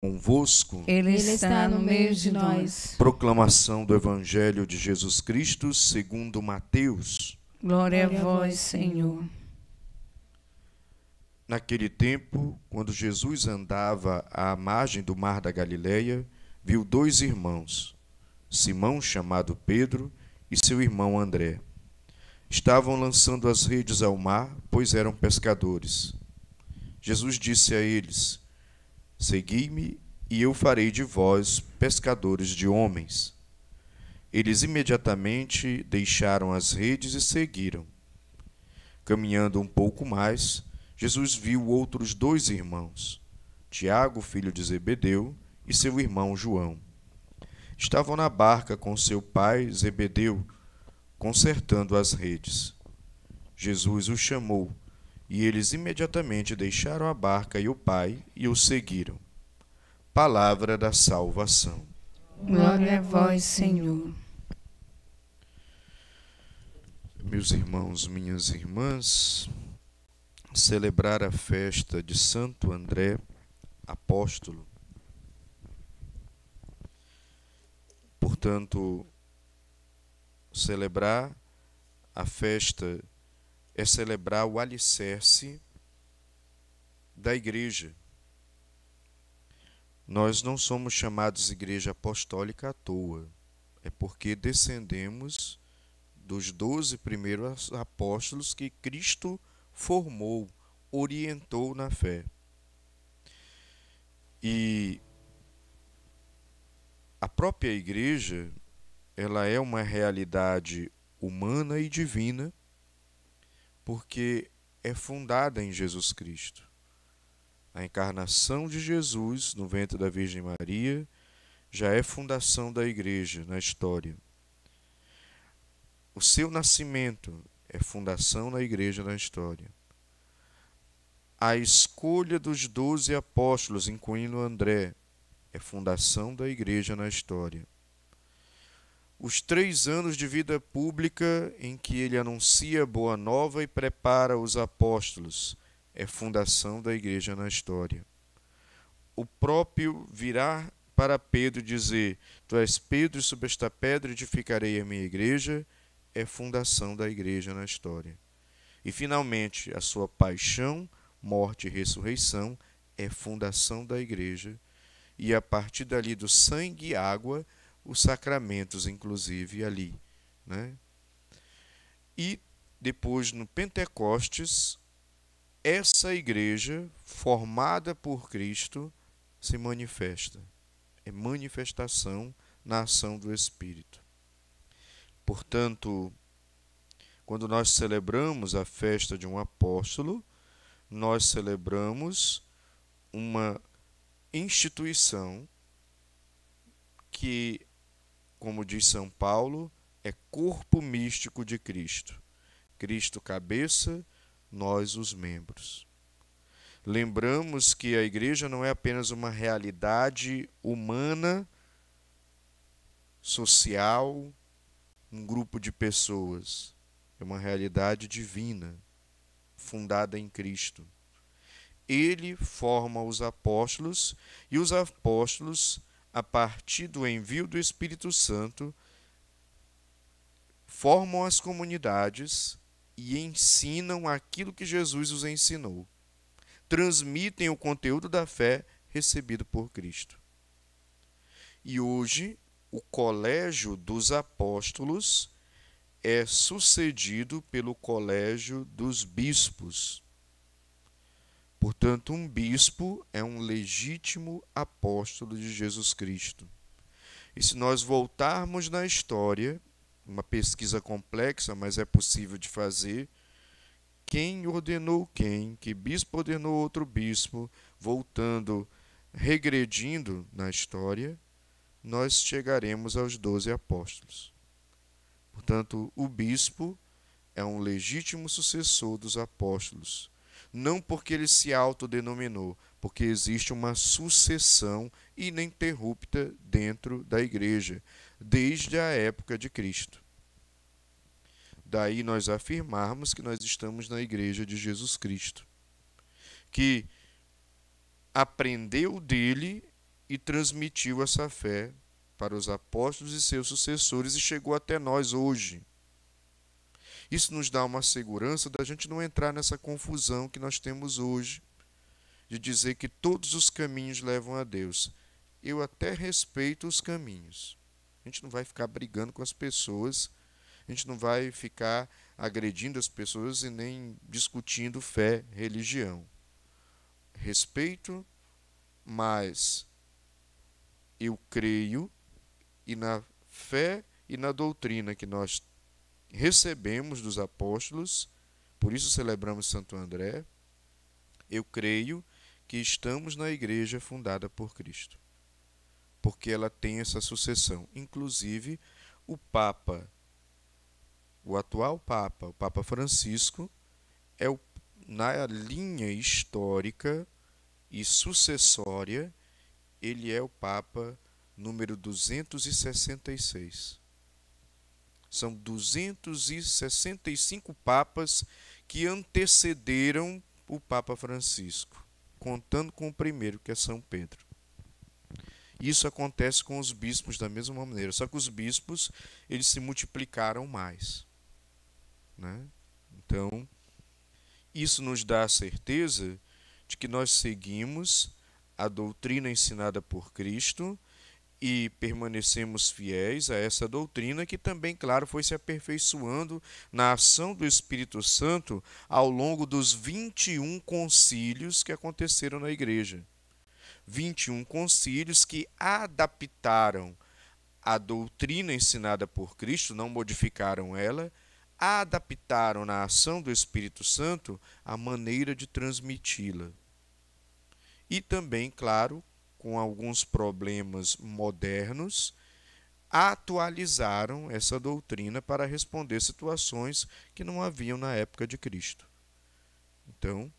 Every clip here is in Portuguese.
Convosco. Ele está no meio de nós. Proclamação do Evangelho de Jesus Cristo segundo Mateus. Glória a vós, Senhor. Naquele tempo, quando Jesus andava à margem do mar da Galileia, viu dois irmãos, Simão, chamado Pedro, e seu irmão André. Estavam lançando as redes ao mar, pois eram pescadores. Jesus disse a eles: Segui-me, e eu farei de vós pescadores de homens. Eles imediatamente deixaram as redes e seguiram. Caminhando um pouco mais, Jesus viu outros dois irmãos, Tiago, filho de Zebedeu, e seu irmão João. Estavam na barca com seu pai Zebedeu, consertando as redes. Jesus os chamou, e eles imediatamente deixaram a barca e o pai e o seguiram. Palavra da salvação. Glória a vós, Senhor. Meus irmãos, minhas irmãs, celebrar a festa de Santo André, apóstolo. Portanto, celebrar a festa é celebrar o alicerce da igreja. Nós não somos chamados igreja apostólica à toa. É porque descendemos dos 12 primeiros apóstolos que Cristo formou, orientou na fé. E a própria igreja, ela é uma realidade humana e divina, porque é fundada em Jesus Cristo. A encarnação de Jesus no ventre da Virgem Maria já é fundação da igreja na história. O seu nascimento é fundação na igreja na história. A escolha dos 12 apóstolos, incluindo André, é fundação da igreja na história. Os 3 anos de vida pública em que ele anuncia a boa nova e prepara os apóstolos é fundação da igreja na história. O próprio virar para Pedro e dizer: Tu és Pedro, e sobre esta pedra edificarei a minha igreja, é fundação da igreja na história. E finalmente, a sua paixão, morte e ressurreição é fundação da igreja. E a partir dali do sangue e água, os sacramentos, inclusive, ali, né? E depois, no Pentecostes, essa igreja, formada por Cristo, se manifesta. É manifestação na ação do Espírito. Portanto, quando nós celebramos a festa de um apóstolo, nós celebramos uma instituição que, como diz São Paulo, é corpo místico de Cristo. Cristo cabeça, nós os membros. Lembramos que a igreja não é apenas uma realidade humana, social, um grupo de pessoas. É uma realidade divina, fundada em Cristo. Ele forma os apóstolos, e os apóstolos, a partir do envio do Espírito Santo, formam as comunidades e ensinam aquilo que Jesus os ensinou. Transmitem o conteúdo da fé recebido por Cristo. E hoje, o colégio dos apóstolos é sucedido pelo colégio dos bispos. Portanto, um bispo é um legítimo apóstolo de Jesus Cristo. E se nós voltarmos na história, uma pesquisa complexa, mas é possível de fazer, quem ordenou quem, que bispo ordenou outro bispo, voltando, regredindo na história, nós chegaremos aos 12 apóstolos. Portanto, o bispo é um legítimo sucessor dos apóstolos. Não porque ele se autodenominou, porque existe uma sucessão ininterrupta dentro da igreja, desde a época de Cristo. Daí nós afirmarmos que nós estamos na igreja de Jesus Cristo, que aprendeu dele e transmitiu essa fé para os apóstolos e seus sucessores e chegou até nós hoje. Isso nos dá uma segurança da gente não entrar nessa confusão que nós temos hoje, de dizer que todos os caminhos levam a Deus. Eu até respeito os caminhos. A gente não vai ficar brigando com as pessoas, a gente não vai ficar agredindo as pessoas e nem discutindo fé, religião. Respeito, mas eu creio e na fé e na doutrina que nós recebemos dos apóstolos, por isso celebramos Santo André, eu creio que estamos na igreja fundada por Cristo, porque ela tem essa sucessão. Inclusive, o Papa, o atual Papa, o Papa Francisco, na linha histórica e sucessória, ele é o Papa número 266. São 265 papas que antecederam o Papa Francisco, contando com o primeiro, que é São Pedro. Isso acontece com os bispos da mesma maneira, só que os bispos eles se multiplicaram mais, né? Então, isso nos dá a certeza de que nós seguimos a doutrina ensinada por Cristo e permanecemos fiéis a essa doutrina que também, claro, foi se aperfeiçoando na ação do Espírito Santo ao longo dos 21 concílios que aconteceram na igreja. 21 concílios que adaptaram a doutrina ensinada por Cristo, não modificaram ela, adaptaram na ação do Espírito Santo a maneira de transmiti-la. E também, claro, com alguns problemas modernos, atualizaram essa doutrina para responder situações que não haviam na época de Cristo. Então,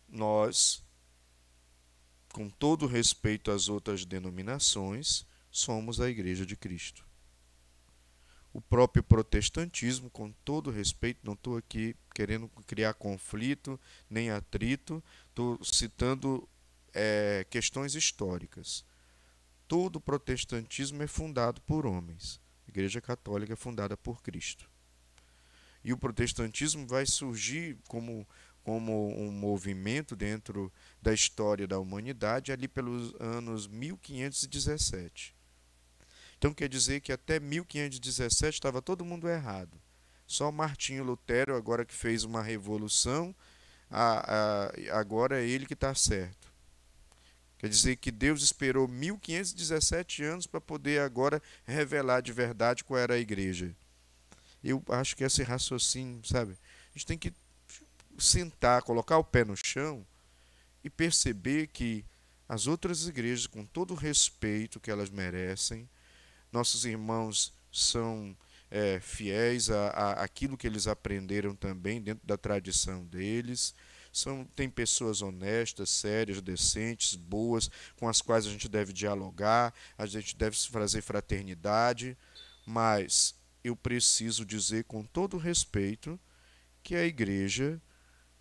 nós, com todo respeito às outras denominações, somos a Igreja de Cristo. O próprio protestantismo, com todo respeito, não estou aqui querendo criar conflito nem atrito, estou citando questões históricas. Todo protestantismo é fundado por homens. A Igreja Católica é fundada por Cristo. E o protestantismo vai surgir como um movimento dentro da história da humanidade ali pelos anos 1517. Então quer dizer que até 1517 estava todo mundo errado. Só Martinho Lutero, agora que fez uma revolução, agora é ele que está certo. Quer dizer que Deus esperou 1517 anos para poder agora revelar de verdade qual era a igreja. Eu acho que esse raciocínio, sabe? A gente tem que sentar, colocar o pé no chão e perceber que as outras igrejas, com todo o respeito que elas merecem, nossos irmãos são fiéis àquilo que eles aprenderam também dentro da tradição deles. Tem pessoas honestas, sérias, decentes, boas, com as quais a gente deve dialogar, a gente deve fazer fraternidade, mas eu preciso dizer com todo respeito que a igreja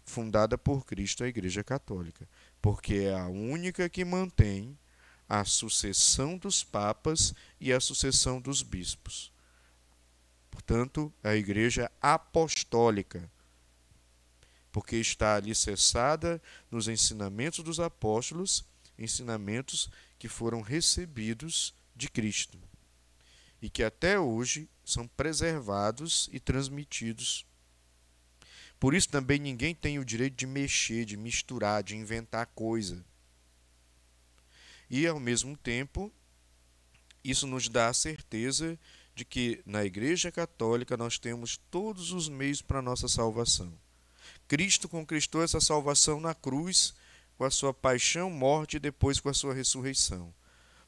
fundada por Cristo é a Igreja Católica, porque é a única que mantém a sucessão dos papas e a sucessão dos bispos. Portanto, a Igreja Apostólica, porque está alicerçada nos ensinamentos dos apóstolos, ensinamentos que foram recebidos de Cristo e que até hoje são preservados e transmitidos. Por isso também ninguém tem o direito de mexer, de misturar, de inventar coisa. E, ao mesmo tempo, isso nos dá a certeza de que na Igreja Católica nós temos todos os meios para a nossa salvação. Cristo conquistou essa salvação na cruz, com a sua paixão, morte e depois com a sua ressurreição.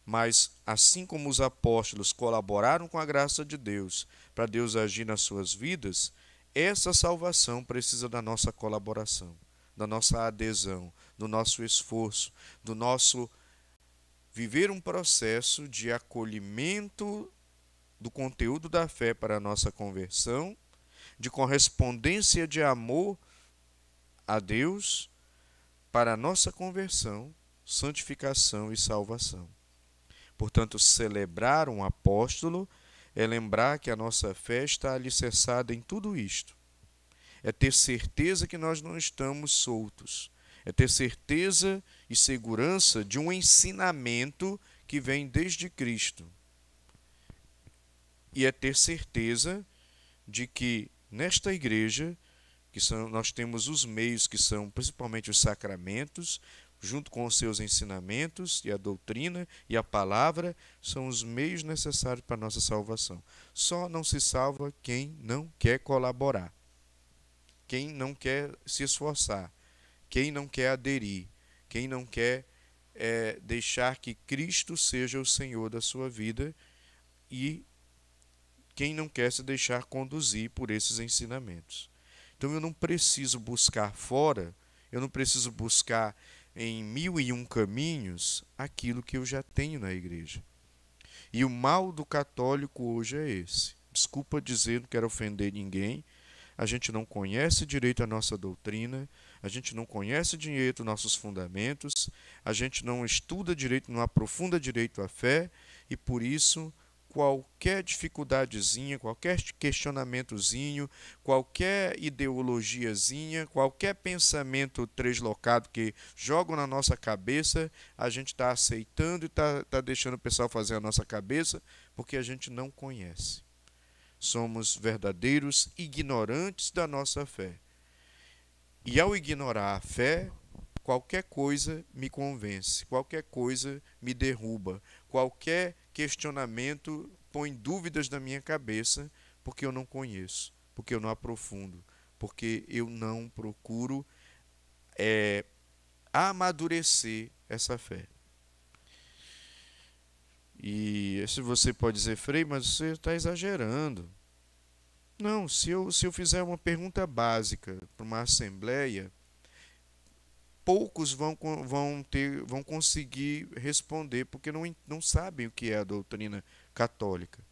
Mas, assim como os apóstolos colaboraram com a graça de Deus para Deus agir nas suas vidas, essa salvação precisa da nossa colaboração, da nossa adesão, do nosso esforço, do nosso viver um processo de acolhimento do conteúdo da fé para a nossa conversão, de correspondência de amor a Deus para a nossa conversão, santificação e salvação. Portanto, celebrar um apóstolo é lembrar que a nossa fé está alicerçada em tudo isto. É ter certeza que nós não estamos soltos. É ter certeza e segurança de um ensinamento que vem desde Cristo. E é ter certeza de que nesta igreja, nós temos os meios que são principalmente os sacramentos, junto com os seus ensinamentos e a doutrina e a palavra, são os meios necessários para a nossa salvação. Só não se salva quem não quer colaborar, quem não quer se esforçar, quem não quer aderir, quem não quer deixar que Cristo seja o Senhor da sua vida e quem não quer se deixar conduzir por esses ensinamentos. Então eu não preciso buscar fora, eu não preciso buscar em 1001 caminhos aquilo que eu já tenho na igreja. E o mal do católico hoje é esse. Desculpa dizer, não quero ofender ninguém. A gente não conhece direito a nossa doutrina, a gente não conhece direito os nossos fundamentos, a gente não estuda direito, não aprofunda direito a fé, e por isso qualquer dificuldadezinha, qualquer questionamentozinho, qualquer ideologiazinha, qualquer pensamento translocado que jogam na nossa cabeça, a gente está aceitando e está deixando o pessoal fazer a nossa cabeça, porque a gente não conhece. Somos verdadeiros ignorantes da nossa fé. E ao ignorar a fé, qualquer coisa me convence, qualquer coisa me derruba, qualquer questionamento põe dúvidas na minha cabeça, porque eu não conheço, porque eu não aprofundo, porque eu não procuro amadurecer essa fé. E se você pode dizer, Frei, mas você está exagerando. Não, se eu fizer uma pergunta básica para uma assembleia, poucos vão conseguir responder, porque não sabem o que é a doutrina católica.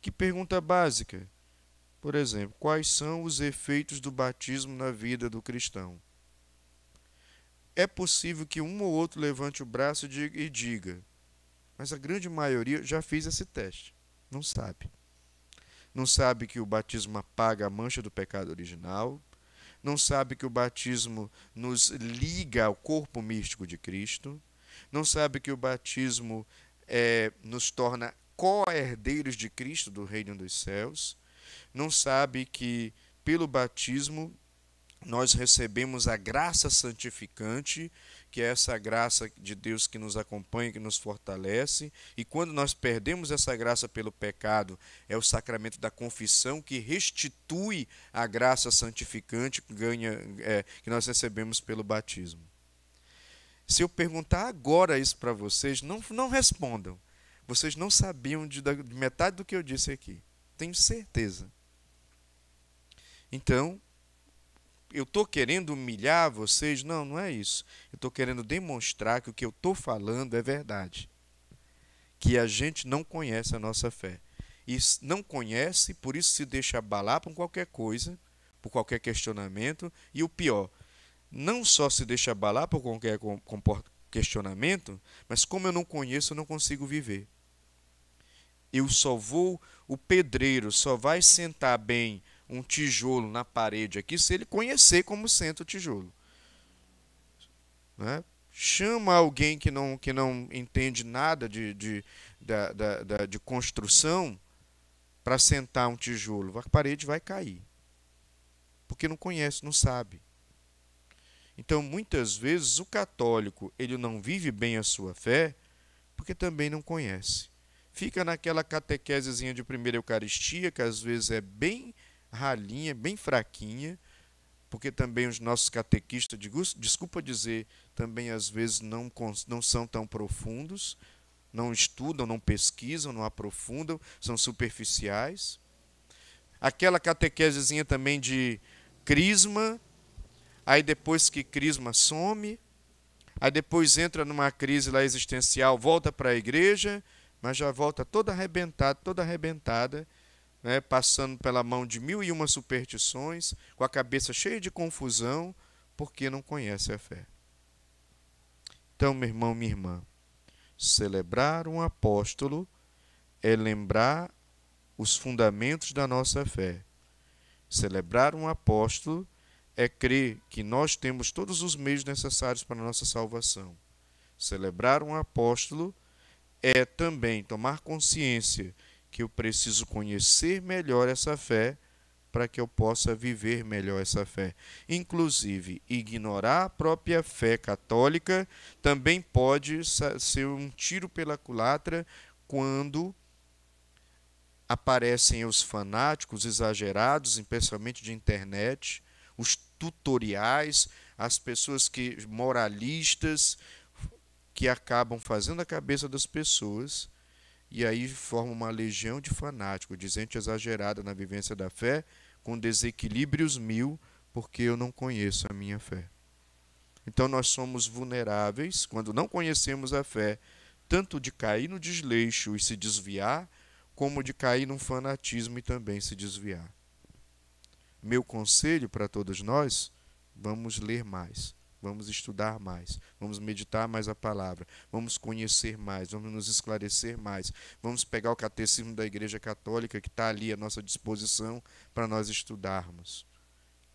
Que pergunta básica? Por exemplo, quais são os efeitos do batismo na vida do cristão? É possível que um ou outro levante o braço e diga, mas a grande maioria já fez esse teste, não sabe. Não sabe que o batismo apaga a mancha do pecado original, não sabe que o batismo nos liga ao corpo místico de Cristo, não sabe que o batismo nos torna co-herdeiros de Cristo do reino dos céus, não sabe que pelo batismo nós recebemos a graça santificante, que é essa graça de Deus que nos acompanha, que nos fortalece, e quando nós perdemos essa graça pelo pecado, é o sacramento da confissão que restitui a graça santificante que nós recebemos pelo batismo. Se eu perguntar agora isso para vocês, não respondam. Vocês não sabiam de metade do que eu disse aqui. Tenho certeza. Então, eu estou querendo humilhar vocês? Não, não é isso. Eu estou querendo demonstrar que o que eu estou falando é verdade. Que a gente não conhece a nossa fé. E não conhece, por isso se deixa abalar por qualquer coisa, por qualquer questionamento. E o pior, não só se deixa abalar por qualquer questionamento, mas como eu não conheço, eu não consigo viver. O pedreiro só vai sentar bem um tijolo na parede aqui se ele conhecer como senta o tijolo. Né? Chama alguém que não entende nada de construção para sentar um tijolo. A parede vai cair. Porque não conhece, não sabe. Então, muitas vezes, o católico ele não vive bem a sua fé porque também não conhece. Fica naquela catequesezinha de primeira Eucaristia, que às vezes é bem ralinha, bem fraquinha, porque também os nossos catequistas, desculpa dizer, também às vezes não são tão profundos, não estudam, não pesquisam, não aprofundam, são superficiais. Aquela catequesezinha também de crisma, aí depois que crisma some, aí depois entra numa crise lá existencial, volta para a igreja, mas já volta toda arrebentada, né, passando pela mão de 1001 superstições, com a cabeça cheia de confusão, porque não conhece a fé. Então, meu irmão, minha irmã, Celebrar um apóstolo é lembrar os fundamentos da nossa fé. Celebrar um apóstolo é crer que nós temos todos os meios necessários para a nossa salvação. Celebrar um apóstolo é também tomar consciência que eu preciso conhecer melhor essa fé para que eu possa viver melhor essa fé. Inclusive, ignorar a própria fé católica também pode ser um tiro pela culatra quando aparecem os fanáticos exagerados, especialmente de internet, os tutoriais, as pessoas moralistas, que acabam fazendo a cabeça das pessoas e aí formam uma legião de fanáticos, de gente exagerada na vivência da fé, com desequilíbrios mil, porque eu não conheço a minha fé. Então nós somos vulneráveis, quando não conhecemos a fé, tanto de cair no desleixo e se desviar, como de cair num fanatismo e também se desviar. Meu conselho para todos nós, vamos ler mais, vamos estudar mais, vamos meditar mais a palavra, vamos conhecer mais, vamos nos esclarecer mais, vamos pegar o catecismo da Igreja Católica que está ali à nossa disposição para nós estudarmos.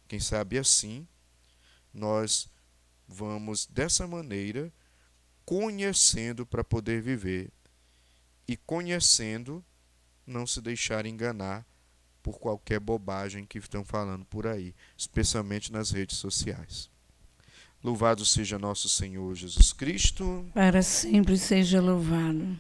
Quem sabe assim, nós vamos dessa maneira conhecendo para poder viver e conhecendo não se deixar enganar por qualquer bobagem que estão falando por aí, especialmente nas redes sociais. Louvado seja nosso Senhor Jesus Cristo. Para sempre seja louvado.